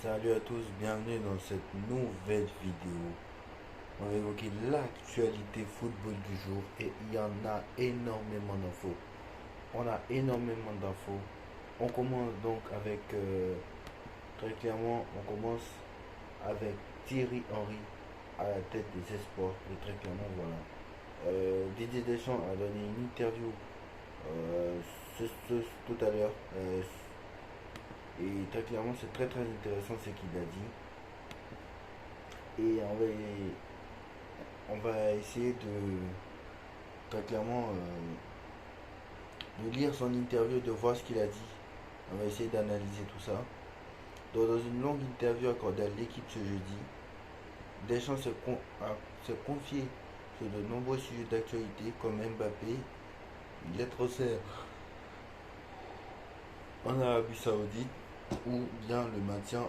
Salut à tous, bienvenue dans cette nouvelle vidéo. On va évoquer l'actualité football du jour et il y en a énormément d'infos. On a énormément d'infos. On commence donc avec, très clairement, on commence avec Thierry Henry à la tête des espoirs. Et très clairement, voilà. Didier Deschamps a donné une interview euh, tout à l'heure. Et très clairement, c'est très très intéressant ce qu'il a dit. Et on va essayer très clairement, de lire son interview, de voir ce qu'il a dit. On va essayer d'analyser tout ça. Donc, dans une longue interview accordée à l'équipe ce jeudi, Deschamps s'est confié sur de nombreux sujets d'actualité comme Mbappé, les transferts en Arabie Saoudite ou bien le maintien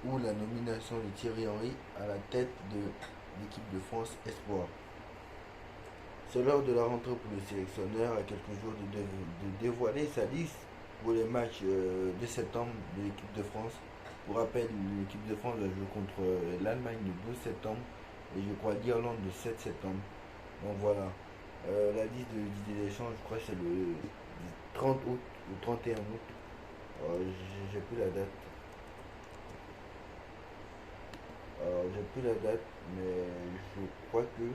ou la nomination de Thierry Henry à la tête de l'équipe de France Espoir. C'est l'heure de la rentrée pour le sélectionneur, à quelques jours de dévoiler sa liste pour les matchs de septembre de l'équipe de France. Pour rappel, l'équipe de France va jouer contre l'Allemagne le 12 septembre et je crois l'Irlande le 7 septembre. Donc voilà. La liste de Didier Deschamps, je crois que c'est le 30 août ou 31 août. J'ai plus la date. J'ai plus la date, mais je crois que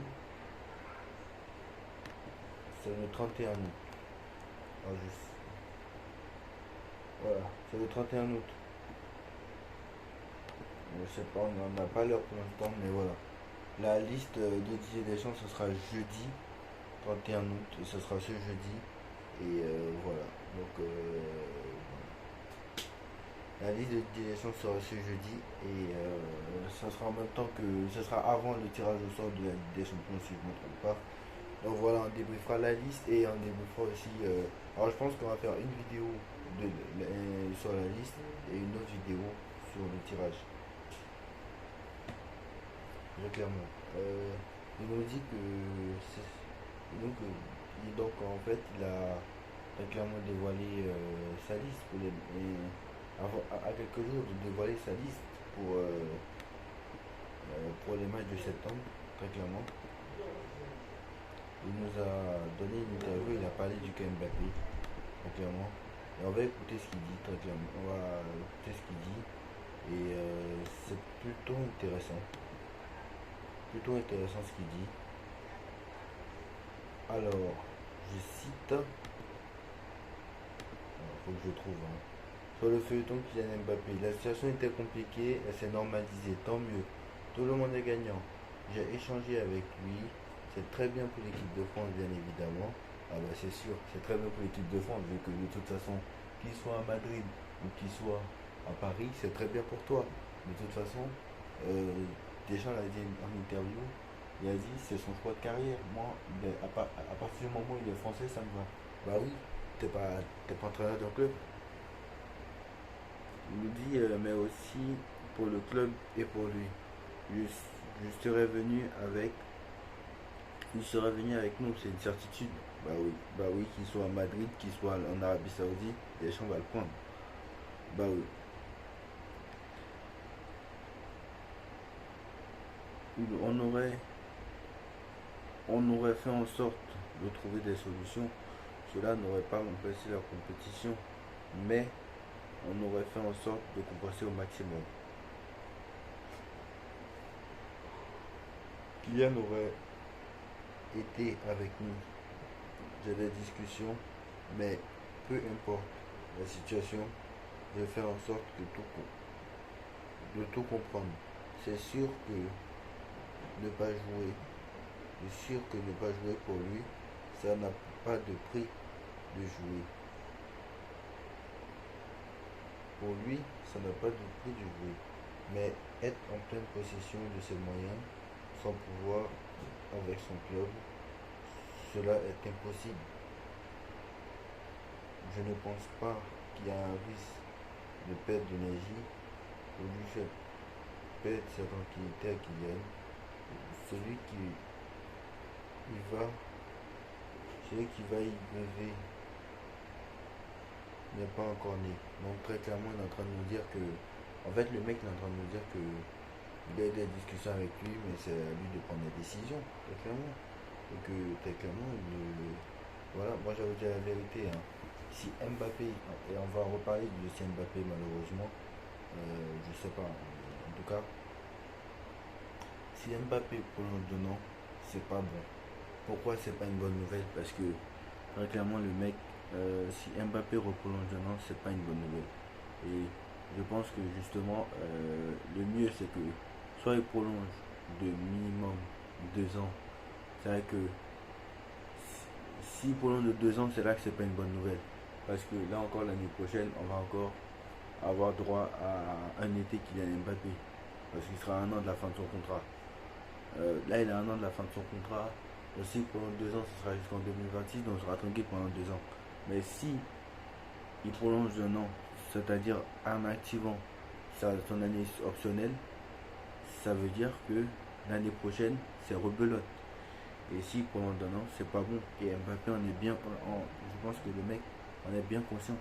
c'est le 31 août. Voilà, c'est le 31 août. Je sais pas, on n'en a pas l'heure pour l'instant, mais voilà. La liste de Didier Deschamps, ce sera jeudi 31 août, et ce sera ce jeudi. Et voilà. Donc, la liste de Didier Deschamps sera ce jeudi. Et ça sera en même temps que. Ce sera avant le tirage au sort de la Ligue des Champions, si je ne me trompe pas. Donc voilà, on débriefera la liste et on débriefera aussi. Alors je pense qu'on va faire une vidéo sur la liste et une autre vidéo sur le tirage. Très clairement. Il nous dit que donc, en fait il a très clairement dévoilé sa liste à quelques jours de dévoiler sa liste pour les matchs de septembre, très clairement. Il nous a donné une interview, il a parlé du cas Mbappé, très clairement. Et on va écouter ce qu'il dit, très clairement. On va écouter ce qu'il dit. Et c'est plutôt intéressant. Plutôt intéressant ce qu'il dit. Alors, je cite. Il faut que je trouve. Hein. Sur le feuilleton Kylian Mbappé. La situation était compliquée, elle s'est normalisée, tant mieux. Tout le monde est gagnant. J'ai échangé avec lui. C'est très bien pour l'équipe de France, bien évidemment. Ah bah c'est sûr, c'est très bien pour l'équipe de France, vu que de toute façon, qu'il soit à Madrid ou qu'il soit à Paris, c'est très bien pour toi. De toute façon, Deschamps l'a dit en interview, il a dit c'est son choix de carrière. Moi, à partir du moment où il est français, ça me va. Bah oui, t'es pas entraîneur d'un club. Il nous dit, mais aussi pour le club et pour lui. Je, je serais venu avec Il serait venu avec nous, c'est une certitude. Bah oui, qu'il soit à Madrid, qu'il soit en Arabie Saoudite, Deschamps va le prendre. Bah oui. On aurait, on aurait fait en sorte de trouver des solutions. Cela n'aurait pas remplacé la compétition, mais on aurait fait en sorte de compenser au maximum. Kylian aurait été avec nous. J'ai des discussions, mais peu importe la situation, je vais faire en sorte de tout comprendre. C'est sûr que ne pas jouer, c'est sûr que ne pas jouer pour lui, ça n'a pas de prix de jouer. Pour lui, ça n'a pas de prix de jouer. Mais être en pleine possession de ses moyens, sans pouvoir avec son club, cela est impossible. Je ne pense pas qu'il y a un risque de perte d'énergie pour lui faire perdre sa tranquillité à Kylian. Celui qui y va, celui qui va y lever n'est pas encore né. Donc très clairement, il est en train de nous dire que En fait, le mec est en train de me dire que il a eu des discussions avec lui, mais c'est à lui de prendre la décision, très clairement. Et que très clairement, voilà, moi j'avais dit la vérité, hein. Si Mbappé, et on va reparler du dossier Mbappé malheureusement, je sais pas, en tout cas, si Mbappé prolonge de non, c'est pas bon. Pourquoi c'est pas une bonne nouvelle? Parce que très clairement, le mec, si Mbappé reprolonge de non, c'est pas une bonne nouvelle. Et je pense que justement, le mieux c'est que soit il prolonge de minimum 2 ans. C'est vrai que s'il prolonge de 2 ans, c'est là que c'est pas une bonne nouvelle. Parce que là encore, l'année prochaine, on va encore avoir droit à un été Kylian Mbappé. Parce qu'il sera à 1 an de la fin de son contrat. Là, il a 1 an de la fin de son contrat. Aussi, pendant 2 ans, ce sera jusqu'en 2026, donc on sera tranquille pendant 2 ans. Mais si il prolonge d'un an, c'est-à-dire en activant son année optionnelle, ça veut dire que l'année prochaine, c'est rebelote. Et si prolonge d'un an, c'est pas bon. Et Mbappé, on est bien, je pense que le mec, on est bien conscient.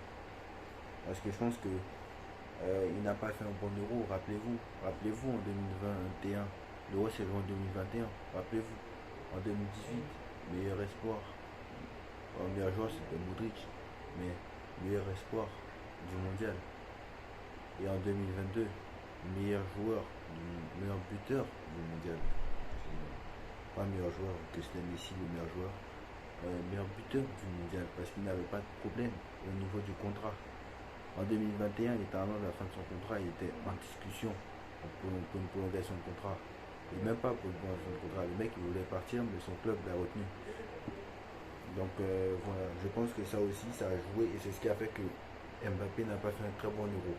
Parce que je pense que il n'a pas fait un bon euro, rappelez-vous en 2021, l'euro c'est en 2021, rappelez-vous, en 2018, meilleur espoir, le meilleur joueur c'était Modric, mais meilleur espoir du mondial. Et en 2022, meilleur joueur, meilleur buteur du mondial. Pas meilleur joueur, que c'était Messi le meilleur joueur, meilleur buteur du mondial, parce qu'il n'avait pas de problème au niveau du contrat. En 2021, il était à de la fin de son contrat, il était en discussion pour une prolongation de contrat. Et même pas pour une prolongation de contrat. Le mec, il voulait partir, mais son club l'a retenu. Donc voilà, je pense que ça aussi, ça a joué et c'est ce qui a fait que Mbappé n'a pas fait un très bon euro.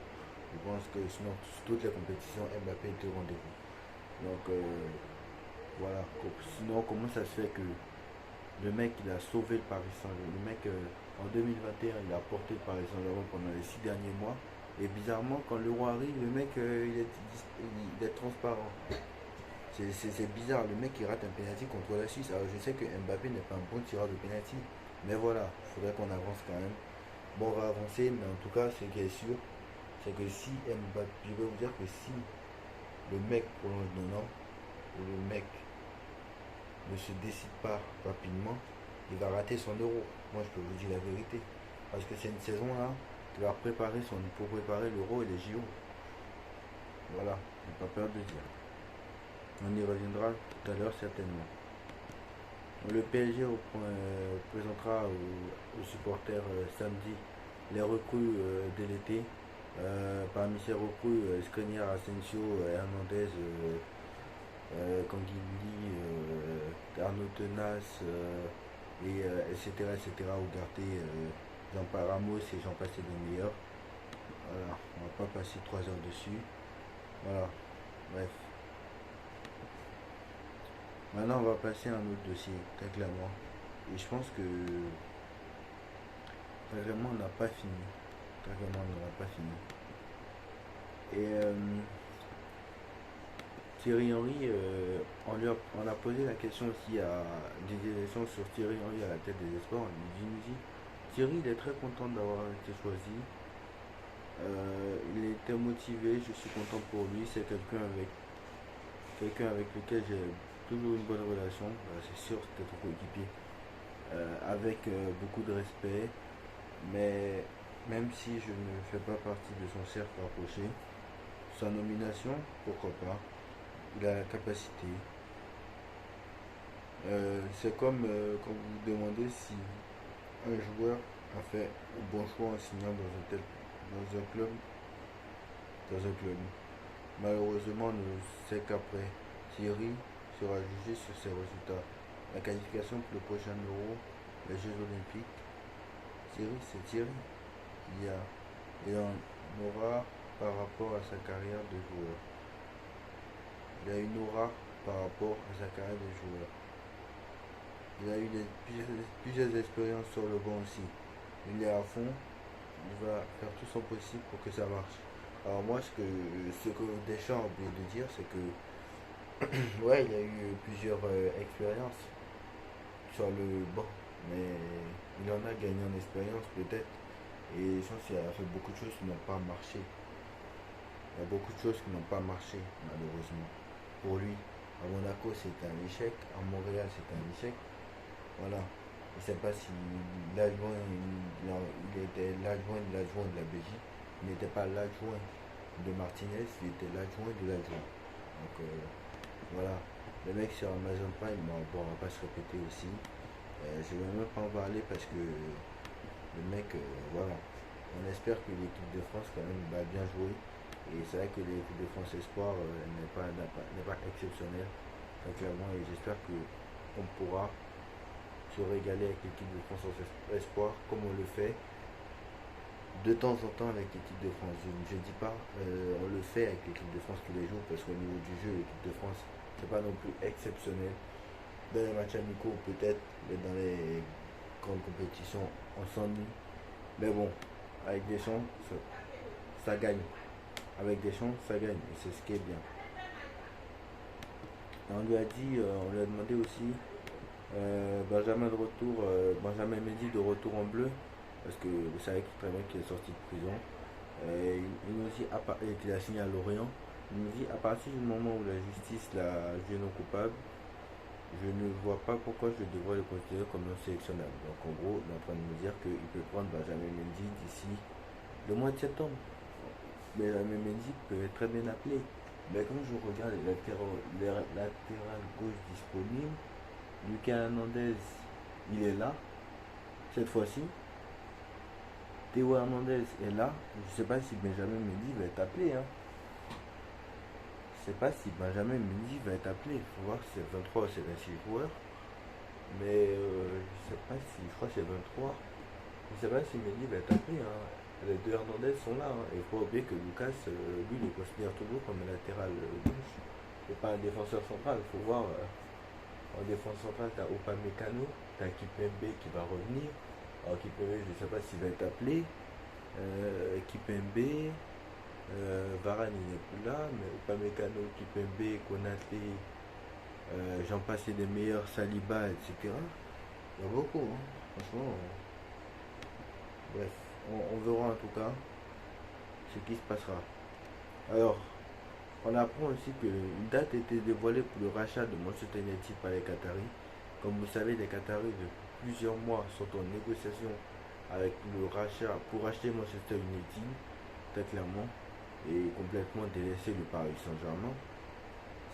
Je pense que sinon, sur toutes les compétitions, Mbappé était au rendez-vous. Donc voilà, sinon, comment ça se fait que le mec, il a sauvé le Paris Saint-Germain. Le mec, en 2021, il a porté le Paris Saint-Germain pendant les 6 derniers mois. Et bizarrement, quand l'euro arrive, le mec, il est transparent. C'est bizarre, le mec, il rate un penalty contre la Suisse. Alors, je sais que Mbappé n'est pas un bon tireur de penalty. Mais voilà, il faudrait qu'on avance quand même. Bon, on va avancer, mais en tout cas, ce qui est sûr, c'est que si Mbappé, je vais vous dire que si le mec prolonge de an, ou le mec ne se décide pas rapidement, il va rater son euro. Moi, je peux vous dire la vérité. Parce que c'est une saison là qui va préparer pour préparer l'euro et les JO. Voilà, j'ai pas peur de dire. On y reviendra tout à l'heure certainement. Le PSG présentera aux supporters samedi les recrues de l'été. Parmi ces recrues, Skriniar, Asensio, Hernandez, Kangili, Arnaud Tenas, etc. etc. Ugarte, Jean Ramos et j'en passe les meilleurs. Voilà, on va pas passer 3 heures dessus. Voilà, bref. Maintenant, on va passer à un autre dossier, très clairement. Et je pense que, très clairement, on n'a pas fini. Très clairement, on n'aura pas fini. Et Thierry Henry, on a posé la question aussi à des élections sur Thierry Henry à la tête des espoirs. Il nous dit Thierry, il est très content d'avoir été choisi. Il était motivé, je suis content pour lui. C'est quelqu'un avec lequel j'ai toujours une bonne relation. C'est sûr, c'était ton coéquipier. Avec beaucoup de respect. Mais même si je ne fais pas partie de son cercle rapproché, sa nomination, pourquoi pas. Il a la capacité. C'est comme quand vous vous demandez si un joueur a fait le bon choix en signant dans un club. Dans un club. Malheureusement, on ne sait qu'après. Thierry sera jugé sur ses résultats. La qualification pour le prochain Euro, les Jeux Olympiques. Thierry, c'est Thierry. Il en aura par rapport à sa carrière de joueur. Il a une aura par rapport à sa carrière de joueur. Il a eu plusieurs expériences sur le banc aussi. Il est à fond. Il va faire tout son possible pour que ça marche. Alors moi, ce que Deschamps a oublié de dire, c'est que ouais, il a eu plusieurs expériences sur le banc, mais il en a gagné en expérience peut-être. Et je pense qu'il a fait beaucoup de choses qui n'ont pas marché. Il y a beaucoup de choses qui n'ont pas marché, malheureusement. Pour lui, à Monaco, c'était un échec. À Montréal, c'était un échec. Voilà. Je ne sais pas si l'adjoint, il était l'adjoint de la Belgique. Il n'était pas l'adjoint de Martinez, il était l'adjoint de l'adjoint. Donc voilà. Le mec sur Amazon Prime, bon, on ne va pas se répéter aussi. Je ne vais même pas en parler parce que le mec, voilà. On espère que l'équipe de France quand même va bien jouer. Et c'est vrai que l'équipe de France Espoir n'est pas exceptionnelle. Donc clairement, et j'espère qu'on pourra se régaler avec l'équipe de France Espoir comme on le fait de temps en temps avec l'équipe de France. Je ne dis pas on le fait avec l'équipe de France tous les jours parce qu'au niveau du jeu, l'équipe de France, c'est pas non plus exceptionnel. Dans les matchs amicaux peut-être, mais dans les grandes compétitions, on s'ennuie. Mais bon, avec Deschamps, ça gagne. Avec Deschamps, ça gagne. Et c'est ce qui est bien. Et on lui a dit, on lui a demandé aussi Benjamin de retour, Benjamin Mendy de retour en bleu, parce que vous savez très bien qu'il est sorti de prison. Il nous dit, et qu'il a signé à Lorient, il nous dit à partir du moment où la justice l'a jugé non coupable, je ne vois pas pourquoi je devrais le considérer comme non sélectionnable. Donc en gros, il est en train de nous dire qu'il peut prendre Benjamin Mendy d'ici le mois de septembre. Benjamin Mendy peut être très bien appelé. Mais quand je regarde les latérales gauche disponibles, Lucas Hernandez, il est là, cette fois-ci. Théo Hernandez est là. Je ne sais pas si Benjamin Mendy va être appelé. Hein. Je ne sais pas si Benjamin Mendy va être appelé. Il faut voir si c'est 23 ou c'est 26 joueurs. Mais je sais pas si, je crois que c'est 23. Je ne sais pas si Mendy va être appelé. Hein. Les deux Hernandez sont là. Hein. Et il faut oublier que Lucas, lui, le considère toujours comme un latéral gauche. C'est pas un défenseur central. Il faut voir. En défense centrale, tu as Upamecano, tu as Kipembe qui va revenir. Alors Kipembe, je ne sais pas s'il va être appelé. Kipembe, Varane il n'est plus là, mais Upamecano, Kipembe, Konaté, j'en passe des meilleurs, Saliba, etc. Il y a beaucoup, hein. Franchement. Bref, on verra en tout cas ce qui se passera. Alors, on apprend aussi qu'une date était dévoilée pour le rachat de Manchester United par les Qataris. Comme vous savez, les Qataris depuis plusieurs mois sont en négociation avec le rachat pour racheter Manchester United, très clairement, et complètement délaisser le Paris Saint-Germain.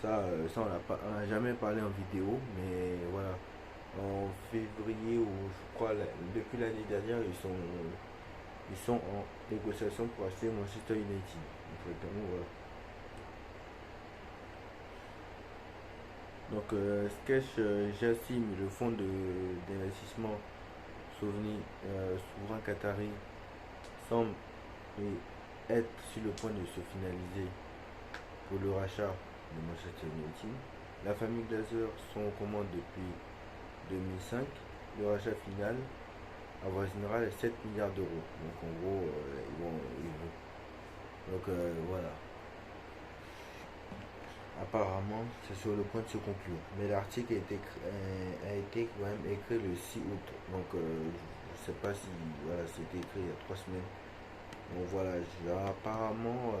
Ça on n'a jamais parlé en vidéo, mais voilà. En février ou je crois depuis l'année dernière, ils sont en négociation pour acheter Manchester United. Donc, voilà. Donc, Sketch Jassim, le fonds d'investissement souverain qatari, semble être sur le point de se finaliser pour le rachat de Manchester United. La famille Glazer sont aux commandes depuis 2005. Le rachat final avoisinera les 7 milliards d'euros. Donc, en gros, donc, voilà. Apparemment, c'est sur le point de se conclure. Mais l'article a été quand même écrit le 6 août. Donc, je ne sais pas si voilà, c'était écrit il y a 3 semaines. Donc voilà, apparemment,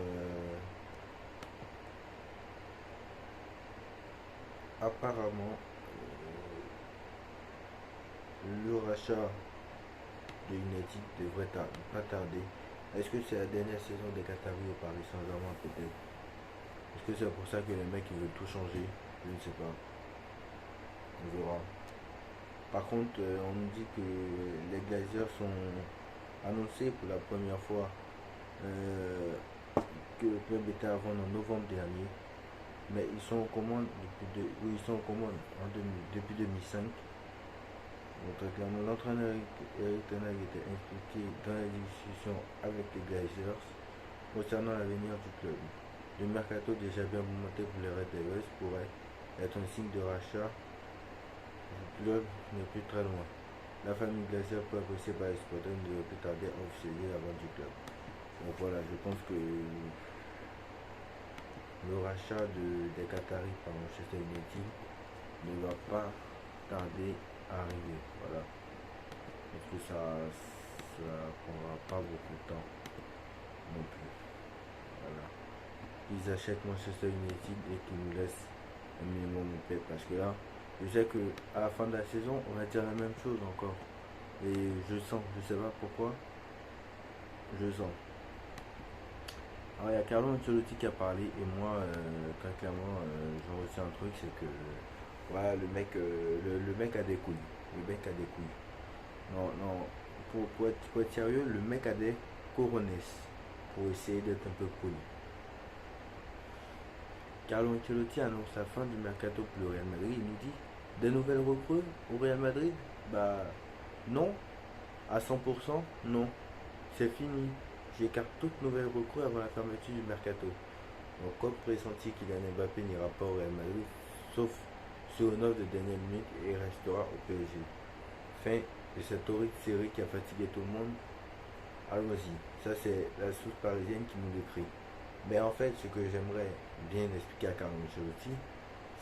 le rachat de United devrait pas tarder. Est-ce que c'est la dernière saison des Qataris au Paris Saint-Germain peut-être? Est-ce que c'est pour ça que les mecs ils veulent tout changer? Je ne sais pas. On verra. Par contre, on nous dit que les Glazers sont annoncés pour la première fois que le club était à vendre en novembre dernier. Mais ils sont en commande depuis 2005. Donc clairement, l'entraîneur Eric Ten Hag était impliqué dans la discussion avec les Glazers concernant l'avenir du club. Le mercato déjà bien monté pour les Red Devils pourrait être un signe de rachat. Le club n'est plus très loin. La famille Glazer peut apprécier par les supporters ne devrait plus tarder à officialiser la vente du club. Donc voilà, je pense que le rachat des Qataris par Manchester United ne va pas tarder à arriver. Voilà. Parce que ça prendra pas beaucoup de temps non plus. Voilà. qu'ils achètent Manchester United et qu'ils nous laissent un minimum de paix. Parce que là, je sais qu'à la fin de la saison, on va dire la même chose encore. Et je sens, je sais pas pourquoi, je sens. Alors il y a Carlo Ancelotti qui a parlé et moi, très clairement, j'en retiens un truc, c'est que voilà, le mec a des couilles. Le mec a des couilles. Non, non, pour être sérieux, le mec a des cojones pour essayer d'être un peu poli. Carlo Ancelotti annonce la fin du mercato pour le Real Madrid. Il nous dit des nouvelles recrues au Real Madrid. Bah non, à 100%, non. C'est fini. J'écarte toute nouvelle recrue avant la fermeture du mercato. Donc, comme pressenti, Kylian Mbappé n'ira pas au Real Madrid, sauf sur une offre de dernière minute et restera au PSG. Fin de cette horrible série qui a fatigué tout le monde. Allons-y. Ça, c'est la source parisienne qui nous décrit. Mais en fait, ce que j'aimerais bien expliquer à Carlo Ancelotti,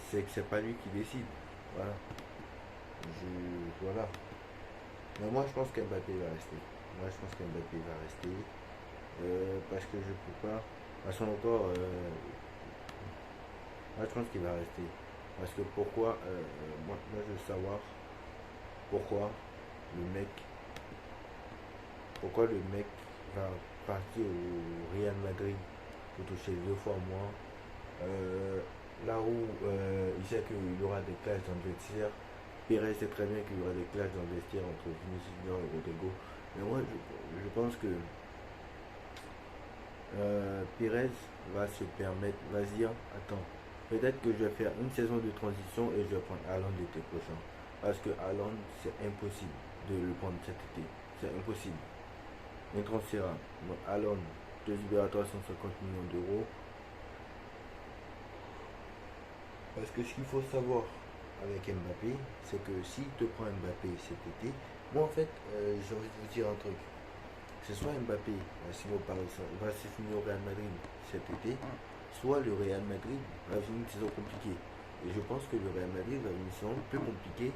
c'est que c'est pas lui qui décide. Voilà. Voilà. Mais moi, je pense qu'Mbappé va rester. Moi, je pense qu'Mbappé va rester. Parce que je peux pas. À son encore, moi, je pense qu'il va rester. Parce que pourquoi moi, je veux savoir pourquoi le mec va partir au Real Madrid pour toucher 2 fois moins. Là où il sait qu'il y aura des clashes dans le vestiaire. Pérez sait très bien qu'il y aura des clashes dans le vestiaire entre Vinicius Junior et Rodrigo. Mais moi, je pense que Pérez va se permettre, va se dire, attends, peut-être que je vais faire une saison de transition et je vais prendre Haaland l'été prochain. Parce que Haaland, c'est impossible de le prendre cet été. C'est impossible. Intransférable. Donc Haaland, 2 libérateurs à 150 millions d'euros. Parce que ce qu'il faut savoir avec Mbappé, c'est que s'il te prend Mbappé cet été, moi en fait, j'ai envie de vous dire un truc. Que ce soit Mbappé va signer au Real Madrid cet été, soit le Real Madrid va vivre une saison compliquée. Et je pense que le Real Madrid va vivre une saison plus compliquée.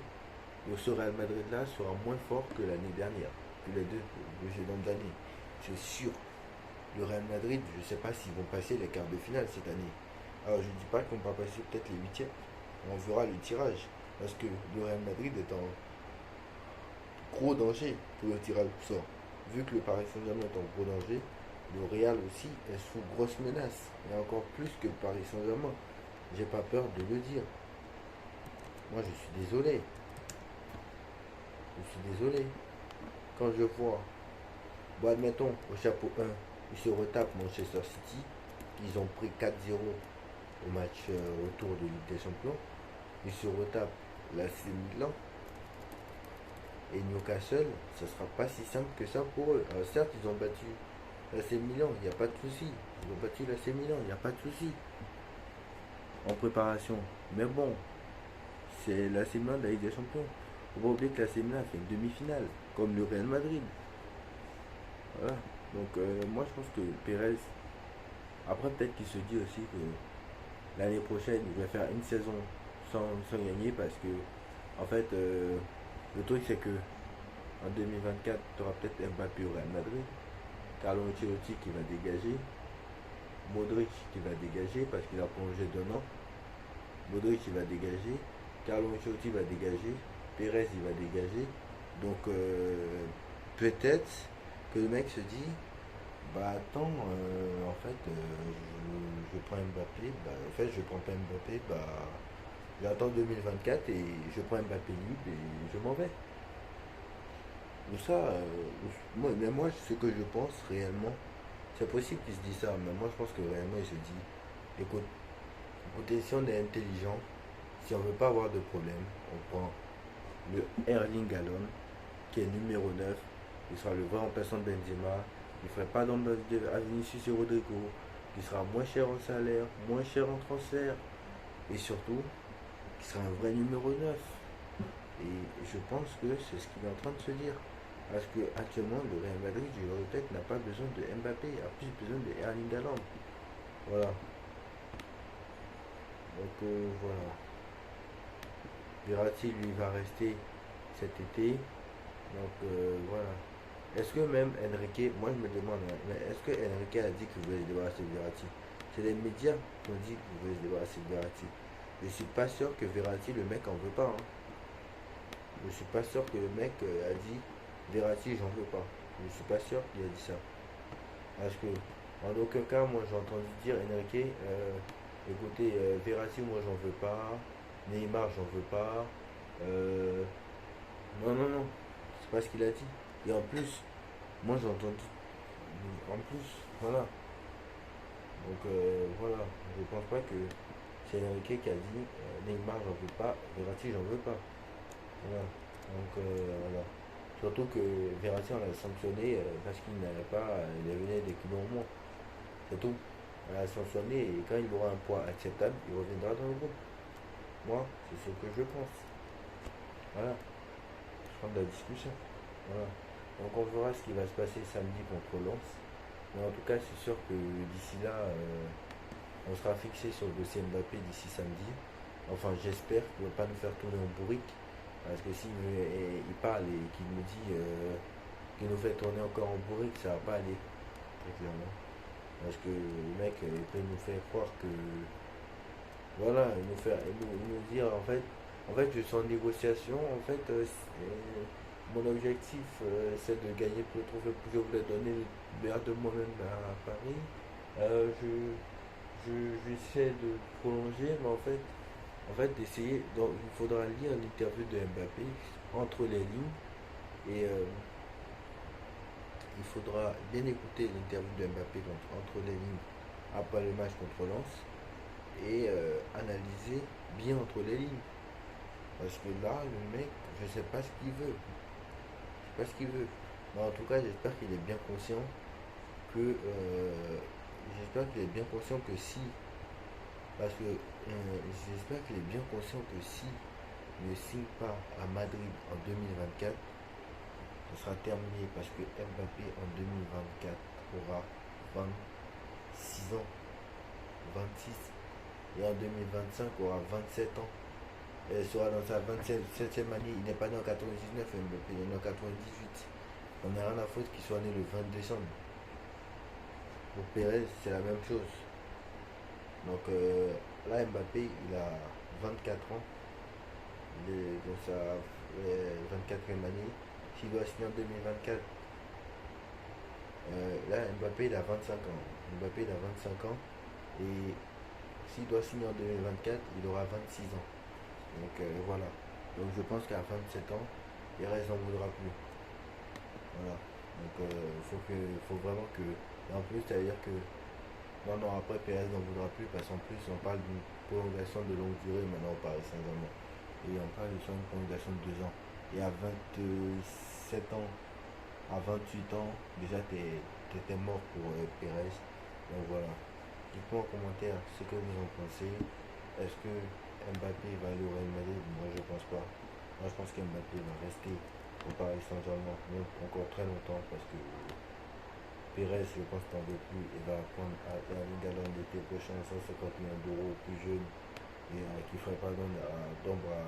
Et ce Real Madrid-là sera moins fort que l'année dernière, que les deux précédentes années. C'est sûr. Le Real Madrid, je ne sais pas s'ils vont passer les quarts de finale cette année. Alors je ne dis pas qu'on va passer peut-être les huitièmes. On verra le tirage. Parce que le Real Madrid est en gros danger pour le tirage au sort. Vu que le Paris Saint-Germain est en gros danger, le Real aussi est sous grosse menace. Et encore plus que le Paris Saint-Germain. J'ai pas peur de le dire. Moi je suis désolé. Je suis désolé. Quand je vois, bon admettons, au chapeau 1, ils se retapent Manchester City. Ils ont pris 4-0 au match retour de Ligue des Champions. Ils se retapent l'AC Milan. Et Newcastle, ce ne sera pas si simple que ça pour eux. Alors certes, ils ont battu l'AC Milan, il n'y a pas de souci. Ils ont battu l'AC Milan, il n'y a pas de souci. En préparation. Mais bon, c'est l'AC Milan de la Ligue des Champions. Il ne faut pas oublier que l'AC Milan a fait une demi-finale, comme le Real Madrid. Voilà. Donc moi je pense que Pérez, après peut-être qu'il se dit aussi que l'année prochaine, il va faire une saison sans gagner parce que en fait le truc c'est que en 2024 tu auras peut-être Mbappé au Real Madrid, Carlo Ancelotti qui va dégager, Modric qui va dégager parce qu'il a prolongé d'1 an, Modric il va dégager, Carlo Ancelotti va dégager, Pérez il va dégager, donc peut-être que le mec se dit bah attends en fait je prends Mbappé, bah en fait je prends pas Mbappé, bah j'attends 2024 et je prends Mbappé libre et je m'en vais. Mais ça, moi, ce que je pense réellement, c'est possible qu'il se dise ça, mais moi je pense que réellement il se dit, écoute, écoutez, si on est intelligent, si on veut pas avoir de problème, on prend le Erling Haaland, qui est numéro 9, il sera le vrai remplaçant de Benzema, il ne ferait pas d'ombre à Vinicius et Rodrigo, il sera moins cher en salaire, moins cher en transfert, et surtout, il sera un vrai numéro 9. Et je pense que c'est ce qu'il est en train de se dire. Parce que actuellement, le Real Madrid, je le répète, n'a pas besoin de Mbappé, a plus besoin de Erling Haaland. Voilà. Donc voilà. Verratti, lui, va rester cet été. Donc voilà. Est-ce que même Enrique, moi je me demande, mais est-ce que Enrique a dit qu'il voulait se débarrasser de Verratti? C'est les médias qui ont dit qu'ils veulent se débarrasser de Verratti. Je suis pas sûr que Verratti, le mec, en veut pas, hein. Je suis pas sûr que le mec a dit Verratti, j'en veux pas. Je suis pas sûr qu'il a dit ça. Parce que, en aucun cas, moi j'ai entendu dire Enrique, écoutez, Verratti, moi j'en veux pas. Neymar, j'en veux pas. Euh, non, non, non. C'est pas ce qu'il a dit. Et en plus, moi j'ai entendu. En plus, voilà. Donc voilà. Je pense pas que c'est Enrique qui a dit Neymar, j'en veux pas. Verratti, j'en veux pas. Voilà. Donc voilà. Surtout que Verratti, on l'a sanctionné parce qu'il n'avait pas, il avait des kilos en moins. C'est tout. On l'a sanctionné et quand il aura un poids acceptable, il reviendra dans le groupe. Moi, c'est ce que je pense. Voilà. Je prends de la discussion. Voilà. Donc on verra ce qui va se passer samedi contre Lens. Mais en tout cas, c'est sûr que d'ici là, on sera fixé sur le dossier Mbappé d'ici samedi. Enfin, j'espère qu'il ne va pas nous faire tourner en bourrique. Parce que s'il il parle et qu'il nous dit qu'il nous fait tourner encore en bourrique, ça va pas aller. Très clairement. Parce que le mec, il peut nous faire croire que. Voilà, il nous dire en fait, je suis en négociation. En fait, mon objectif, c'est de gagner pour le trophée. Je voulais donner le meilleur de moi-même à Paris. J'essaie de prolonger, mais en fait, d'essayer. Donc, il faudra lire l'interview de Mbappé entre les lignes et il faudra bien écouter l'interview de Mbappé entre les lignes après le match contre Lens et analyser bien entre les lignes. Parce que là, le mec, je sais pas ce qu'il veut. Je sais pas ce qu'il veut. Mais en tout cas, j'espère qu'il est bien conscient que j'espère qu'il est bien conscient que si parce que j'espère qu'il est bien conscient que si il ne signe pas à Madrid en 2024, ce sera terminé parce que Mbappé en 2024 aura 26 ans, 26 et en 2025 aura 27 ans. Et sera dans sa 27e année. Il n'est pas né en 99, Mbappé, il est né en 98. On n'a rien à foutre qu'il soit né le 20 décembre. Pour Pérez, c'est la même chose. Donc là, Mbappé, il a 24 ans. Il est dans sa 24e année. S'il doit signer en 2024, là, Mbappé, il a 25 ans. Mbappé, il a 25 ans. Et s'il doit signer en 2024, il aura 26 ans. Donc voilà. Donc je pense qu'à 27 ans, Perez n'en voudra plus. Voilà. Donc faut vraiment que. Et en plus, c'est-à-dire que. Non, non, après Perez n'en voudra plus parce qu'en plus, on parle d'une prolongation de longue durée maintenant au Paris Saint-Germain. Et on parle de une prolongation de 2 ans. Et à 27 ans, à 28 ans, déjà t'étais mort pour Perez. Donc voilà. Dites-moi en commentaire ce que vous en pensez. Est-ce que Mbappé va aller au Real Madrid? Moi je pense pas. Moi je pense qu'Mbappé va rester au Paris Saint-Germain encore très longtemps parce que Pérez, je pense qu'il n'en veut plus. Il va prendre à Erling l'été prochain 150 millions d'euros plus jeune et qui ne ferait pas d'ombre à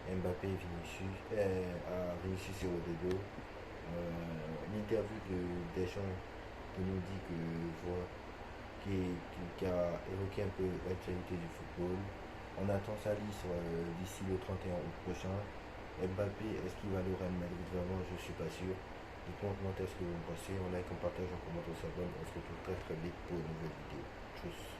Mbappé et Vinicius, à Vinicius et Rodrigo. L'interview de Deschamps qui nous dit que voilà, qui a évoqué un peu l'actualité du football. On attend sa liste d'ici le 31 août prochain. Mbappé, est-ce qu'il va aller au Real Madrid? Vraiment, je ne suis pas sûr. Dites-moi en commentaire ce que vous en pensez. On like, on partage, on commente, on s'abonne. On se retrouve très très vite pour une nouvelle vidéo. Tchuss.